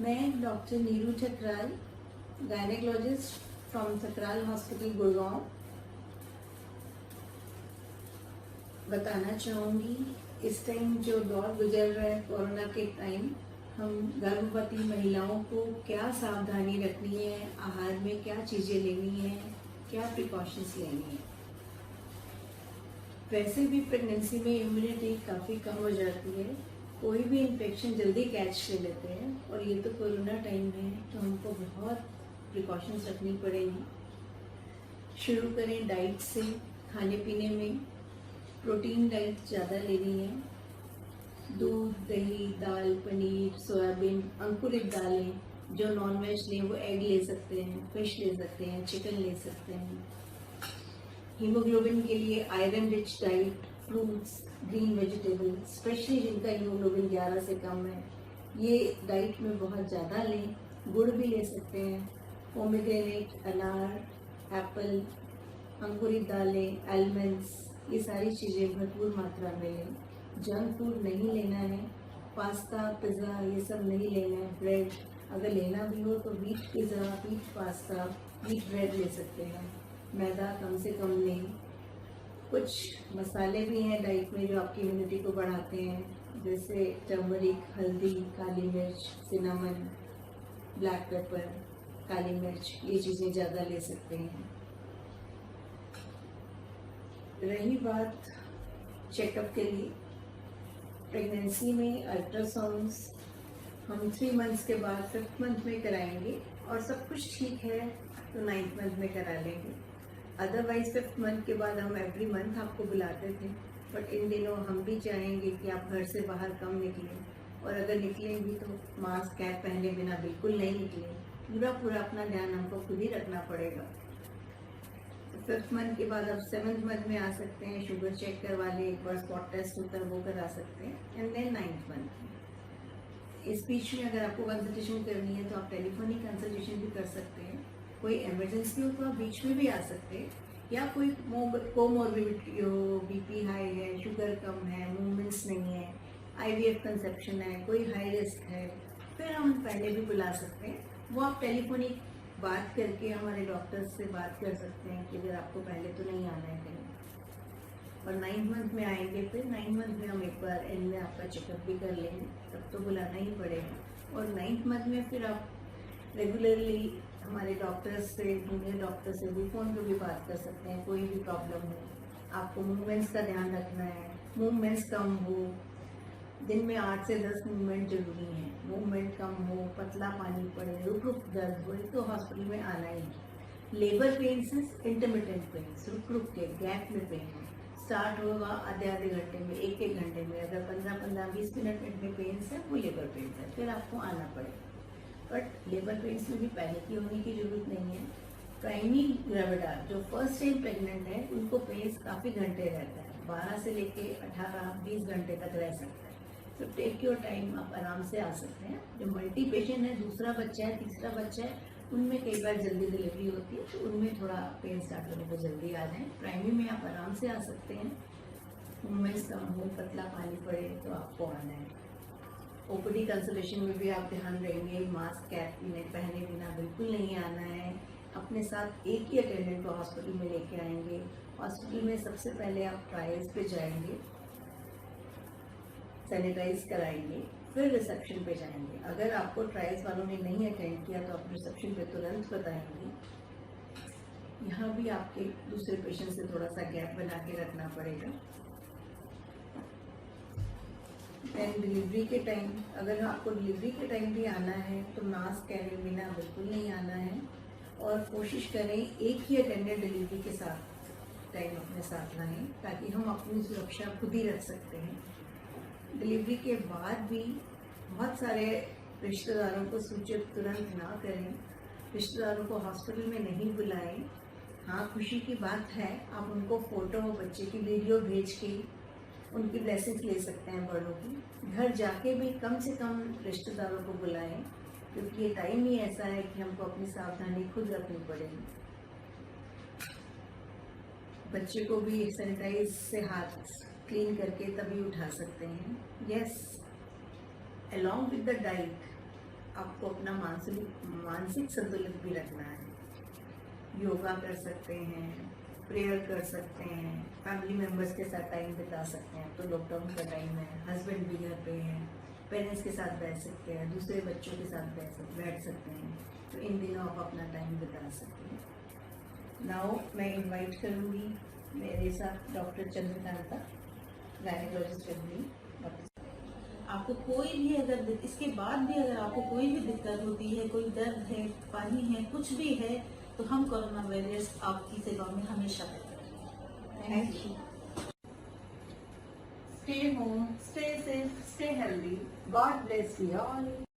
मैं doctor Neeru Thakral, gynaecologist from Thakral hospital Gurgaon, बताना चाहूँगी इस टाइम जो दौर गुजर रहा है कोरोना के टाइम, हम गर्भवती महिलाओं को क्या सावधानी रखनी है, आहार में क्या चीज़ें लेनी है, क्या प्रिकॉशंस लेनी है। वैसे भी प्रेगनेंसी में इम्यूनिटी काफ़ी कम हो जाती है, कोई भी इन्फेक्शन जल्दी कैच ले लेते हैं, और ये तो कोरोना टाइम है तो हमको बहुत प्रिकॉशंस रखनी पड़ेंगी। शुरू करें डाइट से। खाने पीने में प्रोटीन डाइट ज़्यादा लेनी है। दूध, दही, दाल, पनीर, सोयाबीन, अंकुरित दालें। जो नॉन वेज लें वो एग ले सकते हैं, फिश ले सकते हैं, चिकन ले सकते हैं। हीमोग्लोबिन के लिए iron rich diet, fruits, green vegetable, specially जिनका हीमोग्लोबिन 11 से कम है, ये डाइट में बहुत ज़्यादा लें। गुड़ भी ले सकते हैं। पोमेग्रेनेट, अनार, एप्पल, अंकुरित दालें, आलमंड्स, ये सारी चीज़ें भरपूर मात्रा में लें। जंक फूड नहीं लेना है। पास्ता, पिज़्ज़ा ये सब नहीं लेना है। ब्रेड अगर लेना भी हो तो wheat pizza, wheat pasta, wheat bread ले सकते हैं। मैदा कम से कम लें। कुछ मसाले भी हैं डाइट में जो आपकी इम्यूनिटी को बढ़ाते हैं, जैसे टर्मरिक, हल्दी, काली मिर्च, सिनामन, ब्लैक पेपर, काली मिर्च, ये चीज़ें ज़्यादा ले सकते हैं। रही बात चेकअप के लिए, प्रेगनेंसी में अल्ट्रासाउंड्स हम 3 मंथ्स के बाद 5th मंथ में कराएंगे, और सब कुछ ठीक है तो 9th मंथ में करा लेंगे। अदरवाइज 5th मंथ के बाद हम एवरी मंथ आपको बुलाते थे, बट इन दिनों हम भी चाहेंगे कि आप घर से बाहर कम निकलें, और अगर निकलें भी तो मास्क, कैप पहने बिना बिल्कुल नहीं निकलें। पूरा अपना ध्यान हमको खुद ही रखना पड़ेगा। 5th मंथ के बाद आप 7th मंथ में आ सकते हैं। शुगर चेक करवा लें, एक बार स्पॉट टेस्ट होता है वो करा सकते हैं, एंड देन 9th मंथ में। इस बीच में अगर आपको कंसल्टेशन करनी है तो आप टेलीफोनिक कंसल्टेशन भी कर सकते हैं। कोई इमरजेंसी हो तो आप बीच में भी आ सकते हैं, या कोई कोमोर्बिडिटी हो, बीपी हाई है, शुगर कम है, मूवमेंट्स नहीं है, IVF कंसेप्शन है, कोई हाई रिस्क है, फिर हम पहले भी बुला सकते हैं। वो आप टेलीफोनिक बात करके हमारे डॉक्टर्स से बात कर सकते हैं कि अगर आपको पहले तो नहीं आना है कहीं। और 9th मंथ में आएंगे, फिर 9th मंथ में हम एक बार एंड में आपका चेकअप भी कर लेंगे, तब तो बुलाना ही पड़ेगा। और 9th मंथ में फिर आप रेगुलरली हमारे डॉक्टर्स से, जूनियर डॉक्टर से भी फ़ोन पर भी बात कर सकते हैं। कोई भी प्रॉब्लम हो, आपको मूवमेंट्स का ध्यान रखना है, मूवमेंट्स कम हो, दिन में 8 से 10 मूवमेंट जरूरी है। मूवमेंट कम हो, पतला पानी पड़े, रुक दर्द हो, तो हॉस्पिटल में आना ही है। लेबर पेन्स, इंटरमिटेंट पेन्स, रुक के गैप में पेन है, स्टार्ट होगा आधे घंटे में, एक घंटे में। अगर 15-20 मिनट में पेन्स है वो लेबर पेन्स है, फिर आपको आना पड़ेगा। बट लेबर पेन्स में भी पैनिक होने की जरूरत नहीं है। प्राइमरी ग्रेविडा जो फर्स्ट टाइम प्रेग्नेंट है उनको पेन्स काफ़ी घंटे रहता है, 12 से लेके 18-20 घंटे तक रह सकता है। तो टेक योर टाइम, आप आराम से आ सकते हैं। जो मल्टी पेशेंट है, दूसरा बच्चा है, तीसरा बच्चा है, उनमें कई बार जल्दी डिलीवरी होती है, तो उनमें थोड़ा पेन स्टार्ट होने पर जल्दी आ जाए। प्राइमरी में आप आराम से आ सकते हैं। मूवमेंट्स कम हो, पतला पानी पड़े तो आपको आना है। OPD कंसल्टेशन में भी आप ध्यान देंगे, मास्क, कैप पहने बिना बिल्कुल नहीं आना है। अपने साथ एक ही अटेंडेंट को हॉस्पिटल में लेके आएंगे। हॉस्पिटल में सबसे पहले आप ट्रायल्स पे जाएंगे, सैनिटाइज कराएंगे, फिर रिसेप्शन पे जाएंगे। अगर आपको ट्रायल्स वालों ने नहीं अटेंड किया तो आप रिसेप्शन पे तुरंत बताएंगे। यहाँ भी आपके दूसरे पेशेंट से थोड़ा सा गैप बना के रखना पड़ेगा। एंड डिलीवरी के टाइम, अगर आपको डिलीवरी के टाइम भी आना है तो मास्क पहने बिना बिल्कुल नहीं आना है, और कोशिश करें एक ही अटेंडेंट डिलीवरी के साथ टाइम अपने साथ लाएं, ताकि हम अपनी सुरक्षा खुद ही रख सकते हैं। डिलीवरी के बाद भी बहुत सारे रिश्तेदारों को सूचित तुरंत ना करें, रिश्तेदारों को हॉस्पिटल में नहीं बुलाएं। हाँ, खुशी की बात है, आप उनको फ़ोटो, बच्चे की वीडियो भेज के उनकी ब्लेसिंग्स ले सकते हैं बड़ों की। घर जाके भी कम से कम रिश्तेदारों को बुलाएं, क्योंकि ये टाइम ही ऐसा है कि हमको अपनी सावधानी खुद रखनी पड़ेगी। बच्चे को भी सैनिटाइज से हाथ क्लीन करके तभी उठा सकते हैं। Yes, along with the diet आपको अपना मानसिक संतुलित भी रखना है। योगा कर सकते हैं, प्रेयर कर सकते हैं, फैमिली मेम्बर्स के साथ टाइम बिता सकते हैं। तो लॉकडाउन का टाइम है, हस्बैंड भी घर पे हैं, पेरेंट्स के साथ बैठ सकते हैं, दूसरे बच्चों के साथ बैठ सकते हैं। तो इन दिनों आप अपना टाइम बिता सकते हैं। नाउ मैं इनवाइट करूँगी मेरे साथ डॉक्टर चंद्रकांता, गायनेकोलॉजिस्ट फैमिली। आपको कोई भी अगर इसके बाद भी अगर आपको कोई भी दिक्कत होती है, कोई दर्द है, पानी है, कुछ भी है, तो हम कोरोना वॉरियर्स आपकी सेवा में हमेशा हैं। Thank you. Stay home, stay safe, stay healthy. God bless you all.